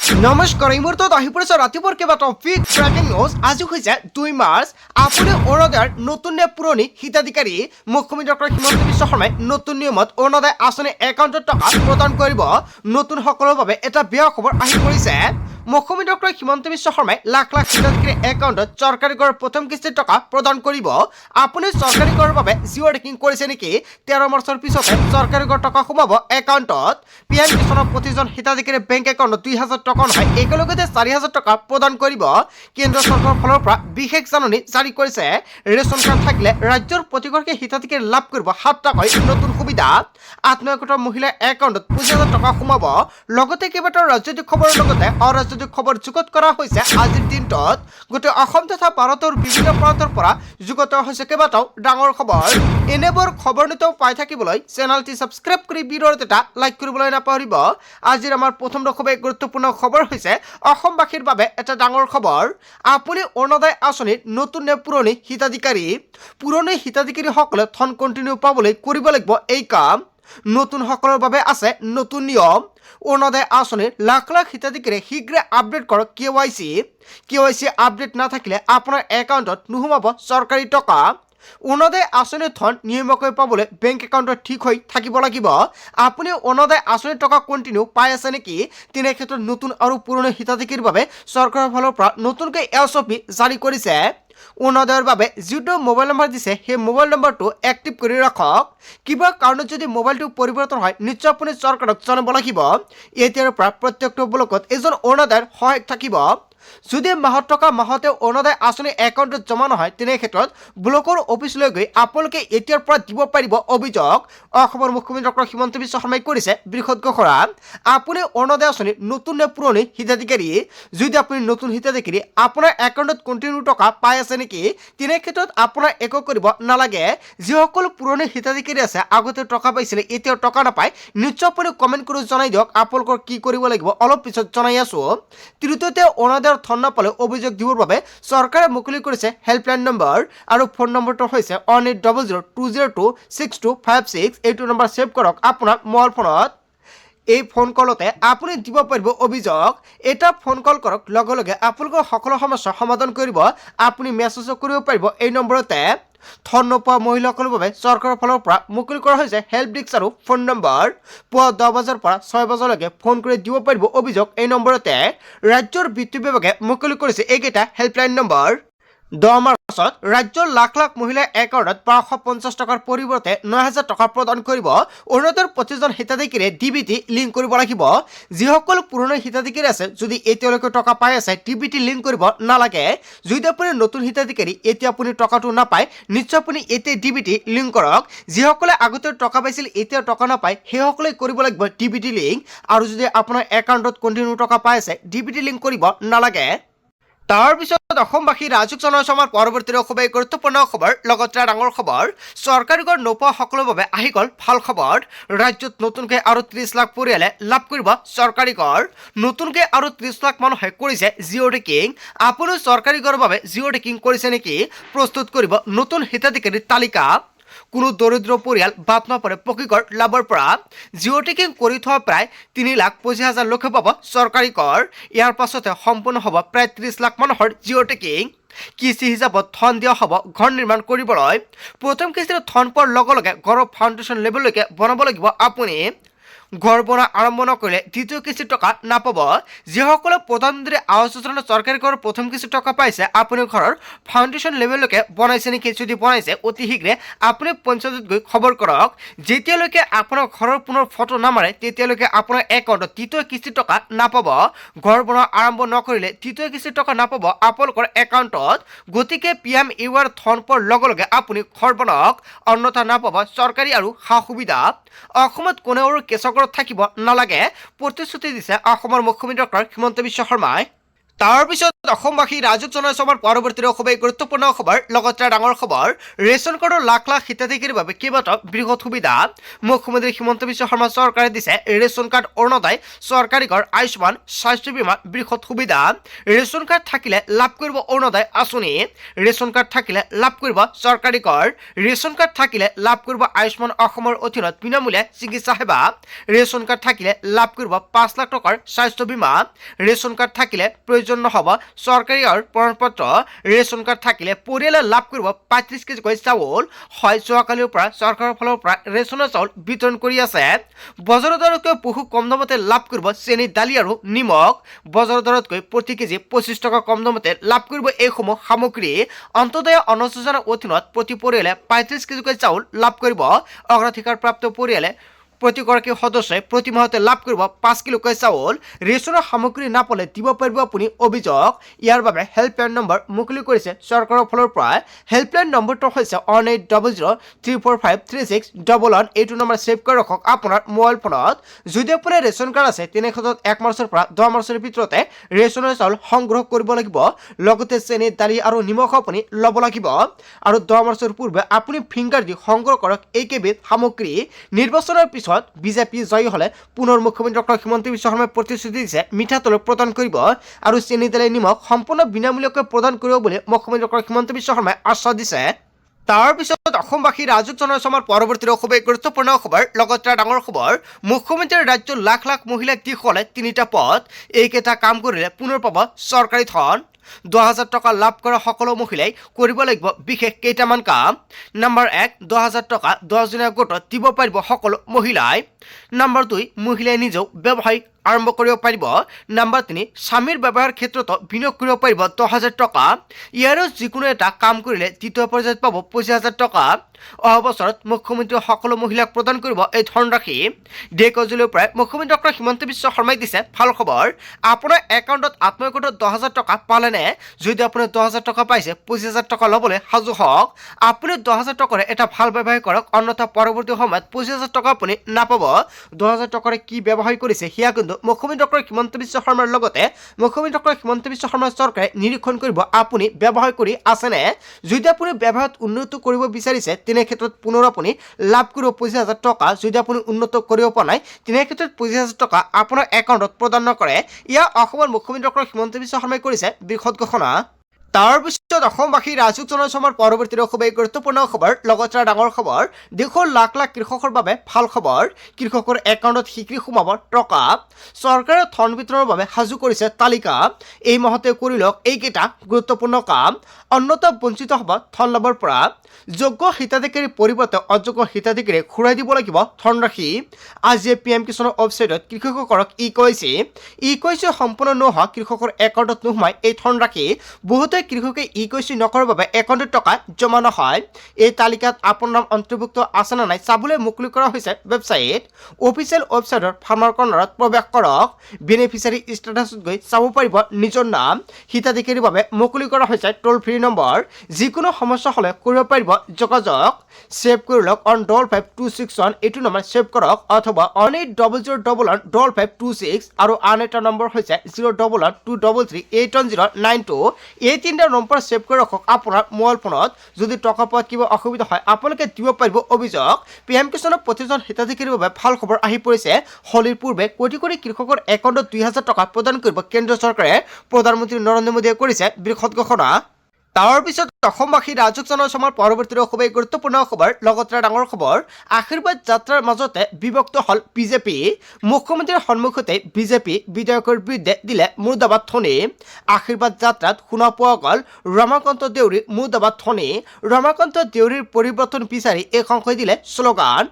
নমস্কাৰ এই মুহূৰ্তত আহি পৰিছে ৰাতিপুৱাৰ কেইবাটাও বিগ ব্ৰেকিং নিউজ। আজি হৈছে 2 মাৰ্চ। আপুনি অৰুণোদয়ৰ নতুন নে পুৰণি হিতাধিকাৰী মুখ্যমন্ত্ৰী ডক্টৰ হিমন্ত বিশ্ব শৰ্মাই নতুন নিয়মত অৰুণোদয় আঁচনি একাউণ্টত টকা প্ৰদান কৰিব। নতুন সকলৰ বাবে এটা বেয়া খবৰ আহি পৰিছে। মুখ্যমন্ত্ৰী ডক্টৰ হিমন্ত বিশ্ব শৰ্মাই লাখ লাখ হিতাধিকাৰী একাউণ্টত চৰকাৰী কৰৰ প্ৰথম কিস্তিৰ টকা প্ৰদান কৰিব। আপুনি চৰকাৰী কৰৰ বাবে জিঅ' ৰেকিং কৰিছে নেকি? 13 মাৰ্চৰ পিছতে চৰকাৰী কৰ টকা সোমাব একাউণ্টত। পিএম কিষাণৰ প্ৰতিজন হিতাধিকাৰী বেংক একাউণ্টত 2,000 টকা নহয়, একেলগতে 4,000 টকা প্ৰদান কৰিব। কেন্দ্ৰীয় চৰকাৰৰ ফালৰ পৰা বিশেষ জাননী জাৰি কৰিছে। ৰেচন কাৰ্ড থাকিলে ৰাজ্যৰ প্ৰতিগৰাকী হিতাধিকাৰী লাভ কৰিব 7 টাকৈ নতুন সুবিধা। আত্মীয়গত মহিলাৰ একাউণ্টত 25,000 টকা সোমাব। লগতে কেইবাটাও ৰাজনৈতিক খবৰৰ লগতে অৰাজনৈতিক খবৰ যুগুত কৰা হৈছে। আজিৰ দিনটোত গোটেই অসম তথা ভাৰতৰ বিভিন্ন প্ৰান্তৰ পৰা যুগুত হৈছে কেইবাটাও ডাঙৰ খবৰ। এনেবোৰ খবৰ নিতৌ পাই থাকিবলৈ চেনেলটি ছাবস্ক্ৰাইব কৰি ভিডিঅ'ত এটা লাইক কৰিবলৈ নাপাহৰিব। আজিৰ আমাৰ প্ৰথম খুবেই গুৰুত্বপূৰ্ণ খবৰ হৈছে অসমবাসীৰ বাবে এটা ডাঙৰ খবৰ। আপুনি অৰুণোদয় আঁচনিৰ নতুন নে পুৰণি হিতাধিকাৰী? পুৰণি হিতাধিকাৰীসকলে ধন কণ্টিনিউ পাবলৈ কৰিব লাগিব এই কাম। নতুন সকলৰ বাবে আছে নতুন নিয়ম। অৰুণোদয় আঁচনিৰ লাখ লাখ হিতাধিকাৰী শীঘ্ৰে আপডেট কৰক KYC আপডেট নাথাকিলে আপোনাৰ একাউণ্টত নোসোমাব চৰকাৰী টকা। অৰুণোদয় আঁচনিৰ ধন নিয়মীয়াকৈ পাবলৈ বেংক একাউণ্টত ঠিক হৈ থাকিব লাগিব। আপুনি অৰুণোদয় আঁচনিৰ টকা কণ্টিনিউ পাই আছে নেকি? তেনে ক্ষেত্ৰত নতুন আৰু পুৰণি হিতাধিকাৰীৰ বাবে চৰকাৰৰ ফালৰ পৰা নতুনকৈ SOP জাৰি কৰিছে। অৰুণোদয়ৰ বাবে যিটো মোবাইল নম্বৰ দিছে সেই মোবাইল নম্বৰটো এক্টিভ কৰি ৰাখক। কিবা কাৰণত যদি মোবাইলটো পৰিৱৰ্তন হয় নিশ্চয় আপুনি চৰকাৰক জনাব লাগিব। এতিয়াৰ পৰা প্ৰত্যেকটো ব্লকত এজন অৰুণোদয়ৰ সহায়ক থাকিব। যদি মাহত টকা মাহতে অৰুণোদয় আঁচনি একাউণ্টত জমা নহয় তেনে ক্ষেত্ৰত ব্লকৰ অফিচলৈ গৈ আপোনালোকে এতিয়াৰ পৰা দিব পাৰিব অভিযোগ। অসমৰ মুখ্যমন্ত্ৰী ডক্টৰ হিমন্ত বিশ্ব শৰ্মাই কৰিছে বৃহৎ ঘোষণা। আপুনি অৰুণোদয় আঁচনি নতুন নে পুৰণি হিতাধিকাৰী? যদি আপুনি নতুন হিতাধিকাৰী আপোনাৰ একাউণ্টত কণ্টিনিউ টকা পাই আছে নেকি? তেনে ক্ষেত্ৰত আপোনাৰ একো কৰিব নালাগে। যিসকল পুৰণি হিতাধিকাৰী আছে আগতে টকা পাইছিলে এতিয়াও টকা নাপায় নিশ্চয় আপুনি কমেণ্ট কৰি জনাই দিয়ক আপোনালোকৰ কি কৰিব লাগিব। অলপ পিছত জনাই আছো। তৃতীয়তে অৰুণোদয়ৰ ধন নাপালে অভিযোগ দিবৰ বাবে চৰকাৰে মুকলি কৰিছে হেল্পলাইন নম্বৰ আৰু ফোন নম্বৰটো হৈছে 180020262556। এইটো নম্বৰ ছেভ কৰক আপোনাৰ মোবাইল ফোনত। এই ফোন কলতে আপুনি দিব পাৰিব অভিযোগ। এটা ফোন কল কৰক, লগে লগে আপোনালোকৰ সকলো সমস্যা সমাধান কৰিব। আপুনি মেছেজো কৰিব পাৰিব এই নম্বৰতে। ধন নোপোৱা মহিলাসকলৰ বাবে চৰকাৰৰ ফালৰ পৰা মুকলি কৰা হৈছে হেল্প ডেস্ক আৰু ফোন নম্বৰ। পুৱা 10 বজাৰ পৰা 6 বজালৈকে ফোন কৰি দিব পাৰিব অভিযোগ এই নম্বৰতে। ৰাজ্যৰ বিত্ত বিভাগে মুকলি কৰিছে এইকেইটা হেল্পলাইন নম্বৰ। 10 মাৰ্চত ৰাজ্যৰ লাখ লাখ মহিলাৰ একাউণ্টত 1250 টকাৰ পৰিৱৰ্তে 9,000 টকা প্ৰদান কৰিব। অৰুণোদয়ৰ প্ৰতিজন হিতাধিকাৰীয়ে DBT লিংক কৰিব লাগিব। যিসকল পুৰণি হিতাধিকাৰী আছে যদি এতিয়ালৈকে টকা পাই আছে DBT লিংক কৰিব নালাগে। যদি আপুনি নতুন হিতাধিকাৰী এতিয়া আপুনি টকাটো নাপায় নিশ্চয় আপুনি এতিয়া DBT লিংক কৰক। যিসকলে আগতে টকা পাইছিল এতিয়া টকা নাপায় সেইসকলে কৰিব লাগিব DBT লিংক। আৰু যদি আপোনাৰ একাউণ্টত কণ্টিনিউ টকা পাই আছে DBT লিংক কৰিব নালাগে। তাৰপিছত অসমবাসী ৰাজুক জনাইছো আমাৰ পৰৱৰ্তী খুবেই গুৰুত্বপূৰ্ণ খবৰ। লগতে ডাঙৰ খবৰ, চৰকাৰী কৰ নোপোৱা সকলৰ বাবে আহি গ'ল ভাল খবৰ। ৰাজ্যত নতুনকৈ আৰু 30 লাখ পৰিয়ালে লাভ কৰিব চৰকাৰী কৰ। নতুনকৈ আৰু 30 লাখ মানুহে কৰিছে জিঅ' ৰেকিং। আপুনি চৰকাৰী কৰৰ বাবে জিঅ' ৰেকিং কৰিছে নেকি? প্ৰস্তুত কৰিব নতুন হিতাধিকাৰীৰ তালিকা। কোনো দৰিদ্ৰ পৰিয়াল বাদ নপৰে পকীকৰ লাভৰ পৰা। জিঅ' টেকিং কৰি থোৱা প্ৰায় 3,25,000 লোকে পাব চৰকাৰী কৰ। ইয়াৰ পাছতে সম্পূৰ্ণ হ'ব প্ৰায় 30 লাখ মানুহৰ জিঅ' টেকিং। কিস্তি হিচাপত ধন দিয়া হ'ব ঘৰ নিৰ্মাণ কৰিবলৈ। প্ৰথম কিস্তিৰ ধন পোৱাৰ লগে লগে ঘৰৰ ফাউণ্ডেশ্যন লেভেললৈকে বনাব লাগিব আপুনি। ঘৰ বনোৱা আৰম্ভ নকৰিলে দ্বিতীয় কিস্তিৰ টকা নাপাব। যিসকলে প্ৰধানমন্ত্ৰী আৱাস যোজনাৰ চৰকাৰী ঘৰৰ প্ৰথম কিস্তিৰ টকা পাইছে আপুনি ঘৰৰ ফাউণ্ডেশ্যন লেভেললৈকে বনাইছে নেকি? যদি বনাইছে অতি শীঘ্ৰে আপুনি পঞ্চায়তত গৈ খবৰ কৰক। যেতিয়ালৈকে আপোনাৰ ঘৰৰ পুনৰ ফটো নামাৰে তেতিয়ালৈকে আপোনাৰ একাউণ্টত তৃতীয় কিস্তিৰ টকা নাপাব। ঘৰ বনোৱা আৰম্ভ নকৰিলে তৃতীয় কিস্তিৰ টকা নাপাব আপোনালোকৰ একাউণ্টত। গতিকে PMAY ধন পোৱাৰ লগে লগে আপুনি ঘৰ বনাওক, অন্যথা নাপাব চৰকাৰী আৰু সা সুবিধা। অসমত কোনেও কেঁচা ঘৰত থাকিব নালাগে প্ৰতিশ্ৰুতি দিছে অসমৰ মুখ্যমন্ত্ৰী ডক্টৰ হিমন্ত বিশ্ব শৰ্মাই। তাৰ পিছত অসমবাসী ৰাইজক জনাইছো আমাৰ পৰৱৰ্তী খুবেই গুৰুত্বপূৰ্ণ খবৰ লগতে ডাঙৰ খবৰ ৰেচন কাৰ্ডৰ লাখ লাখ হিতাধিকাৰীৰ বাবে কেইবাটাও বৃহৎ সুবিধা মুখ্যমন্ত্ৰী হিমন্ত বিশ্ব শৰ্মা চৰকাৰে দিছে ৰেচন কাৰ্ড অৰুণোদয় চৰকাৰী ঘৰ আয়ুষ্মান স্বাস্থ্য বীমা বৃহৎ সুবিধা ৰেচন কাৰ্ড থাকিলে লাভ কৰিব অৰুণোদয় আঁচনি ৰেচন কাৰ্ড থাকিলে লাভ কৰিব চৰকাৰী ঘৰ ৰেচন কাৰ্ড থাকিলে লাভ কৰিব আয়ুষ্মান অসমৰ অধীনত বিনামূলীয়া চিকিৎসা সেৱা ৰেচন কাৰ্ড থাকিলে লাভ কৰিব 5 লাখ টকাৰ স্বাস্থ্য বীমা ৰেচন কাৰ্ড থাকিলে প্ৰয়োজন নহ'ব চৰকাৰী প্ৰমাণপত্ৰ ৰেচন কাৰ্ড থাকিলে পৰিয়ালে লাভ কৰিব 35 কেজিকৈ চাউল হয় যোৱাকালিৰ পৰা চৰকাৰৰ ফালৰ পৰা ৰেচনৰ চাউল বিতৰণ কৰি আছে বজাৰৰ দৰতকৈ বহু কম দামতে লাভ কৰিব চেনি দালি আৰু নিমখ বজাৰৰ দৰতকৈ প্ৰতি কেজি 25 টকা কম দামতে লাভ কৰিব এইসমূহ সামগ্ৰী অন্তোদয় অন্ন যোজনাৰ অধীনত প্ৰতি পৰিয়ালে 35 কেজিকৈ চাউল লাভ কৰিব অগ্ৰাধিকাৰপ্ৰাপ্ত পৰিয়ালে প্ৰতিগৰাকী সদস্যই প্ৰতি মাহতে লাভ কৰিব 5 কিলোকৈ চাউল ৰেচনৰ সামগ্ৰী নাপালে দিব পাৰিব আপুনি অভিযোগ ইয়াৰ বাবে হেল্পলাইন নম্বৰ মুকলি কৰিছে চৰকাৰৰ ফালৰ পৰা হেল্পলাইন নম্বৰটো হৈছে 180034536111 এইটো নম্বৰ ছেভ কৰি ৰাখক আপোনাৰ মোবাইল ফোনত যদি আপোনাৰ ৰেচন কাৰ্ড আছে তেনে ক্ষেত্ৰত 1 মাৰ্চৰ পৰা 10 মাৰ্চৰ ভিতৰতে ৰেচনৰ চাউল সংগ্ৰহ কৰিব লাগিব লগতে চেনি দালি আৰু নিমখ আপুনি ল'ব লাগিব আৰু 10 মাৰ্চৰ পূৰ্বে আপুনি ফিংগাৰ দি সংগ্ৰহ কৰক এইকেইবিধ সামগ্ৰী নিৰ্বাচনৰ বিজেপি জয়ী হলে পুনৰ মুখ্যমন্ত্ৰী ডক্টৰ হিমন্ত বিশ্ব শৰ্মাই প্ৰতিশ্ৰুতি দিছে মিঠাতেল প্ৰদান কৰিব আৰু চেনি দালি নিমখ সম্পূৰ্ণ বিনামূলীয়াকৈ প্ৰদান কৰিব বুলি মুখ্যমন্ত্ৰী ডক্টৰ হিমন্ত বিশ্ব শৰ্মাই আশ্বাস দিছে তাৰ পিছত অসমবাসী ৰাইজক জনাইছো আমাৰ পৰৱৰ্তী খুবেই গুৰুত্বপূৰ্ণ খবৰ লগতে ডাঙৰ খবৰ মুখ্যমন্ত্ৰীৰ ৰাজ্যৰ লাখ লাখ মহিলাক দি হ'লে 3টা পদ এইকেইটা কাম কৰিলে পুনৰ পাব চৰকাৰী ধন 10,000 টকা লাভ কৰা সকলো মহিলাই কৰিব লাগিব বিশেষ কেইটামান কাম নম্বৰ 1 10,000 টকা 10 দিনীয়া গোটত দিব পাৰিব সকলো মহিলাই নম্বৰ 2 মহিলাই নিজেও ব্যৱসায় আৰম্ভ কৰিব পাৰিব নম্বৰ 3 স্বামীৰ ব্যৱসায়ৰ ক্ষেত্ৰত বিনিয়োগ কৰিব পাৰিব 10,000 টকা ইয়াৰো যিকোনো এটা কাম কৰিলে দ্বিতীয় পৰ্যায়ত পাব 25,000 টকা অহা বছৰত মুখ্যমন্ত্ৰী সকলো মহিলাক প্ৰদান কৰিব এই ধনৰাশি ডেকজুলৰ পৰা মুখ্যমন্ত্ৰী ডক্টৰ হিমন্ত বিশ্ব শৰ্মাই দিছে ভাল খবৰ আপোনাৰ একাউণ্টত আত্মীয়গোটত 10,000 টকা পালেনে যদি আপুনি 10,000 টকা পাইছে 25,000 টকা ল'বলৈ সাজু হওক আপুনি 10,000 টকাৰে এটা ভাল ব্যৱসায় কৰক অন্যথা পৰৱৰ্তী সময়ত 25,000 টকা আপুনি নাপাব 10,000 টকাৰে কি ব্যৱসায় কৰিছে সেয়া কিন্তু মুখ্যমন্ত্ৰী ডক্টৰ হিমন্ত বিশ্ব শৰ্মাৰ লগতে মুখ্যমন্ত্ৰী ডক্টৰ হিমন্ত বিশ্ব শৰ্মাৰ চৰকাৰে নিৰীক্ষণ কৰিব আপুনি ব্যৱসায় কৰি আছেনে যদি আপুনি ব্যৱসায়ত উন্নত কৰিব বিচাৰিছে তেনে ক্ষেত্ৰত পুনৰ আপুনি লাভ কৰিব 25,000 টকা যদি আপুনি উন্নত কৰিব পৰা নাই তেনে ক্ষেত্ৰত 25,000 টকা আপোনাৰ একাউণ্টত প্ৰদান নকৰে ইয়াৰ অসমৰ মুখ্যমন্ত্ৰী ডক্টৰ হিমন্ত বিশ্ব শৰ্মাই কৰিছে বৃহৎ ঘোষণা তাৰ পিছত অসমবাসী ৰাইজক জনাইছো আমাৰ পৰৱৰ্তী খুবেই গুৰুত্বপূৰ্ণ খবৰ লগতে ডাঙৰ খবৰ দেশৰ লাখ লাখ কৃষকৰ বাবে ভাল খবৰ কৃষকৰ একাউণ্টত শীঘ্ৰে সোমাব টকা চৰকাৰে ধন বিতৰণৰ বাবে সাজু কৰিছে তালিকা এই মাহতে কৰি লওক এইকেইটা গুৰুত্বপূৰ্ণ কাম অন্যথা বঞ্চিত হ'ব ধন লাভৰ পৰা যোগ্য হিতাধিকাৰীৰ পৰিৱৰ্তে অযোগ্য হিতাধিকাৰীক ঘূৰাই দিব লাগিব ধনৰাশি আজি PM কিষাণৰ ৱেবছাইটত কৃষকসকলক ই-কৈছে সম্পূৰ্ণ নোহোৱা কৃষকৰ একাউণ্টত নোসোমাই এই ধনৰাশি বহুতে কৃষকে ই-কৈছে নকৰাৰ বাবে একাউণ্টত টকা জমা নহয় এই তালিকাত আপোনাৰ নাম অন্তৰ্ভুক্ত আছে নে নাই চাবলৈ মুকলি কৰা হৈছে ৱেবছাইট অফিচিয়েল ৱেবছাইটৰ ফাৰ্মাৰ কৰ্ণাৰত প্ৰৱেশ কৰক বেনিফিচিয়াৰী ষ্টেটাছত গৈ চাব পাৰিব নিজৰ নাম হিতাধিকাৰীৰ বাবে মুকলি কৰা হৈছে টোল ফ্ৰী নম্বৰ যিকোনো সমস্যা হ'লে কৰিব পাৰিব যোগাযোগ সেভ কৰি লওক 15526 এইটো নম্বৰ সেভ কৰক অথবা 1800115526 আৰু আন এটা নম্বৰ হৈছে 01123381092 এই তিনিটা নম্বৰ সেভ কৰি ৰাখক আপোনাৰ মোবাইল ফোনত যদি টকা পোৱাত কিবা অসুবিধা হয় আপোনালোকে দিব পাৰিব অভিযোগ PM কিষাণৰ প্ৰতিজন হিতাধিকাৰীৰ বাবে ভাল খবৰ আহি পৰিছে হোলীৰ পূৰ্বে কোটি কোটি কৃষকৰ একাউণ্টত 2,000 টকা প্ৰদান কৰিব কেন্দ্ৰীয় চৰকাৰে প্ৰধানমন্ত্ৰী নৰেন্দ্ৰ মোদীয়ে কৰিছে বৃহৎ ঘোষণা তাৰ পিছত অসমবাসী ৰাইজক জনাইছো আমাৰ পৰৱৰ্তী খুবেই গুৰুত্বপূৰ্ণ খবৰ লগতে ডাঙৰ খবৰ আশীৰ্বাদ যাত্ৰাৰ মাজতে বিভক্ত হল বিজেপি মুখ্যমন্ত্ৰীৰ সন্মুখতে বিজেপি বিধায়কৰ বিৰুদ্ধে দিলে মুৰ্দাবাদ ধ্বনি আশীৰ্বাদ যাত্ৰাত শুনা পোৱা গ'ল ৰমাকান্ত দেউৰীৰ মুৰ্দাবাদ ধ্বনি ৰমাকান্ত দেউৰীৰ পৰিৱৰ্তন বিচাৰি একাংশই দিলে শ্লোগান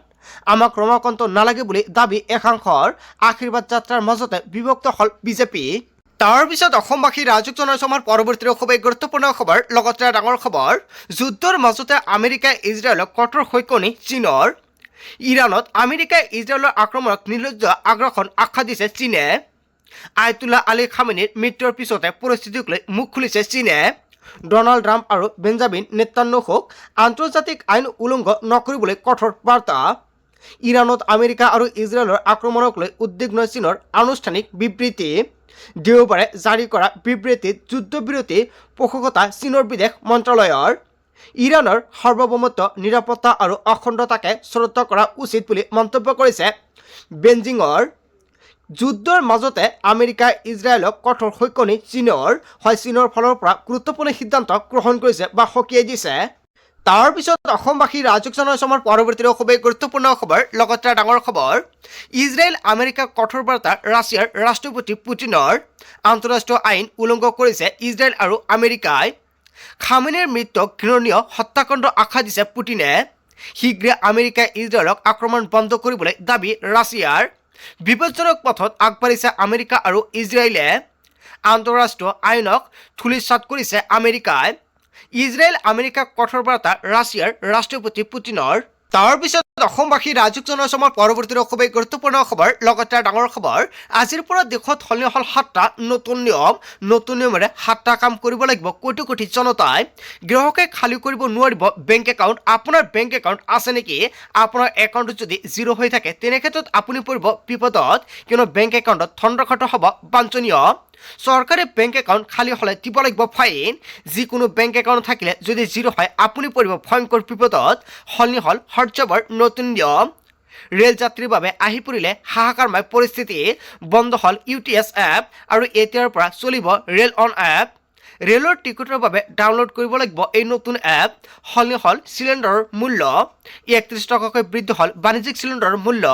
আমাক ৰমাকান্ত নালাগে বুলি দাবী একাংশৰ আশীৰ্বাদ যাত্ৰাৰ মাজতে বিভক্ত হল বিজেপি তাৰ পিছত অসমবাসী ৰাইজক জনাইছো আমাৰ পৰৱৰ্তী খুবেই গুৰুত্বপূৰ্ণ খবৰ লগতে ডাঙৰ খবৰ যুদ্ধৰ মাজতে আমেৰিকাই ইজৰাইলক কঠোৰ সৈকনি চীনৰ ইৰাণত আমেৰিকাই ইজৰাইলৰ আক্ৰমণক নিৰ্লজ্জ আগ্ৰাসন আখ্যা দিছে চীনে আয়াতুল্লাহ আলী খামেনিৰ মৃত্যুৰ পিছতে পৰিস্থিতিক লৈ মুখ খুলিছে চীনে ডনাল্ড ট্ৰাম্প আৰু বেঞ্জামিন নেতান্যাহুক আন্তৰ্জাতিক আইন উলংঘ নকৰিবলৈ কঠোৰ বাৰ্তা ইৰাণত আমেৰিকা আৰু ইজৰাইলৰ আক্ৰমণক লৈ উদ্বিগ্ন চীনৰ আনুষ্ঠানিক বিবৃতি দেওবাৰে জাৰি কৰা বিবৃতিত যুদ্ধবিৰতি পোষকতা চীনৰ বিদেশ মন্ত্ৰালয়ৰ ইৰাণৰ সাৰ্বভৌমত্ব নিৰাপত্তা আৰু অখণ্ডতাকে শ্ৰদ্ধা কৰা উচিত বুলি মন্তব্য কৰিছে। বেইজিঙৰ যুদ্ধৰ মাজতে আমেৰিকাই ইজৰাইলক কঠোৰ সৈকনি চীনৰ ফালৰ পৰা গুৰুত্বপূৰ্ণ সিদ্ধান্ত গ্ৰহণ কৰিছে বা সকীয়াই দিছে। তাৰ পিছত অসমবাসী ৰাজক জনাইছে আমাৰ পৰৱৰ্তী খুবেই গুৰুত্বপূৰ্ণ খবৰ। লগতে ডাঙৰ খবৰ, ইজৰাইল আমেৰিকাৰ কঠোৰ বাৰ্তা, ৰাছিয়াৰ ৰাষ্ট্ৰপতি পুটিনৰ আন্তঃৰাষ্ট্ৰীয় আইন উলংঘন কৰিছে ইজৰাইল আৰু আমেৰিকাই। খামেনেইৰ মৃত্যুক ঘৃণনীয় হত্যাকাণ্ড আখ্যা দিছে পুটিনে। শীঘ্ৰে আমেৰিকাই ইজৰাইলক আক্ৰমণ বন্ধ কৰিবলৈ দাবী ৰাছিয়াৰ। বিপদজনক পথত আগবাঢ়িছে আমেৰিকা আৰু ইজৰাইলে। আন্তঃৰাষ্ট্ৰীয় আইনক ধূলিসাৎ কৰিছে আমেৰিকাই। ইজৰাইল আমেৰিকাৰ কঠোৰ বাৰ্তা, ৰাছিয়াৰ ৰাষ্ট্ৰপতি পুটিনৰ। তাৰপিছত অসমবাসী ৰাজক জনাইছে আমাৰ পৰৱৰ্তী খুবেই গুৰুত্বপূৰ্ণ খবৰ। লগতে ডাঙৰ খবৰ, আজিৰ পৰা দেশত সলনি হ'ল 7টা নতুন নিয়ম। নতুন নিয়মেৰে 7টা কাম কৰিব লাগিব কোটি কোটি জনতাই। গ্ৰাহকে খালী কৰিব নোৱাৰিব বেংক একাউণ্ট। আপোনাৰ বেংক একাউণ্ট আছে নেকি? আপোনাৰ একাউণ্ট যদি জিৰ' হৈ থাকে তেনেক্ষেত্ৰত আপুনি পৰিব বিপদত, কিয়নো বেংক একাউণ্টত ধন ৰখাটো হ'ব বাঞ্ছনীয়। চৰকাৰে বেংক একাউণ্ট খালী হ'লে দিব লাগিব ফাইন। যিকোনো বেংক একাউণ্ট থাকিলে যদি জিৰ' হয় আপুনি পৰিব ভয়ংকৰ বিপদত। সলনি হ'ল হটজবৰ নতুন নিয়ম। ৰেল যাত্ৰীৰ বাবে আহি পৰিলে হাহাকাৰময় পৰিস্থিতি। বন্ধ হ'ল UTS এপ আৰু এতিয়াৰ পৰা চলিব ৰেল অন এপ। ৰেলৰ টিকটৰ বাবে ডাউনলোড কৰিব লাগিব এই নতুন এপ। সলনি হ'ল চিলিণ্ডাৰৰ মূল্য। 31 টকাকৈ বৃদ্ধি হ'ল বাণিজ্যিক চিলিণ্ডাৰৰ মূল্য।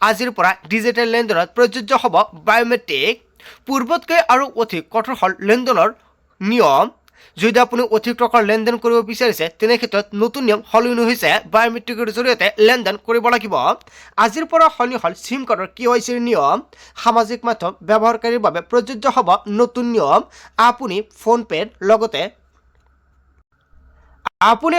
আজিৰ পৰা ডিজিটেল লেনদেনত প্ৰযোজ্য হ'ব বায়'মেট্ৰিক। পূৰ্বতকৈ আৰু অধিক কঠোৰ হ'ল লেনদেনৰ নিয়ম। যদি আপুনি অধিক টকাৰ লেনদেন কৰিব বিচাৰিছে তেনেক্ষেত্ৰত নতুন নিয়ম সলনি হৈছে। বায়'মেট্ৰিকৰ জৰিয়তে লেনদেন কৰিব লাগিব। আজিৰ পৰা সলনি হ'ল চিম কাৰ্ডৰ KYCৰ নিয়ম। সামাজিক মাধ্যম ব্যৱহাৰকাৰীৰ বাবে প্ৰযোজ্য হ'ব নতুন নিয়ম। আপুনি ফোনপে'ৰ লগতে আপুনি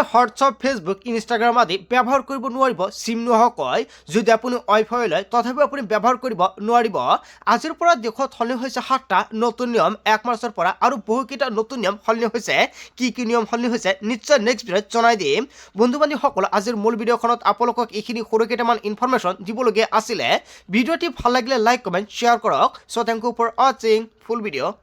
হোৱাটছআপ, ফেচবুক, ইনষ্টাগ্ৰাম আদি ব্যৱহাৰ কৰিব নোৱাৰিব চিম নোহোৱাকৈ। যদি আপুনি ৱাইফাই লয় তথাপিও আপুনি ব্যৱহাৰ কৰিব নোৱাৰিব। আজিৰ পৰা দেশত সলনি হৈছে 7টা নতুন নিয়ম 1 মাৰ্চৰ পৰা, আৰু বহুকেইটা নতুন নিয়ম সলনি হৈছে। কি কি নিয়ম সলনি হৈছে নিশ্চয় নেক্সট ভিডিঅ'ত জনাই দিম। বন্ধু বান্ধৱীসকল, আজিৰ মূল ভিডিঅ'খনত আপোনালোকক এইখিনি সৰু কেইটামান ইনফৰমেশ্যন দিবলগীয়া আছিলে। ভিডিঅ'টি ভাল লাগিলে লাইক, কমেণ্ট, শ্বেয়াৰ কৰক। চ' থেংক ইউ ফৰ ৱাচিং ফুল ভিডিঅ'।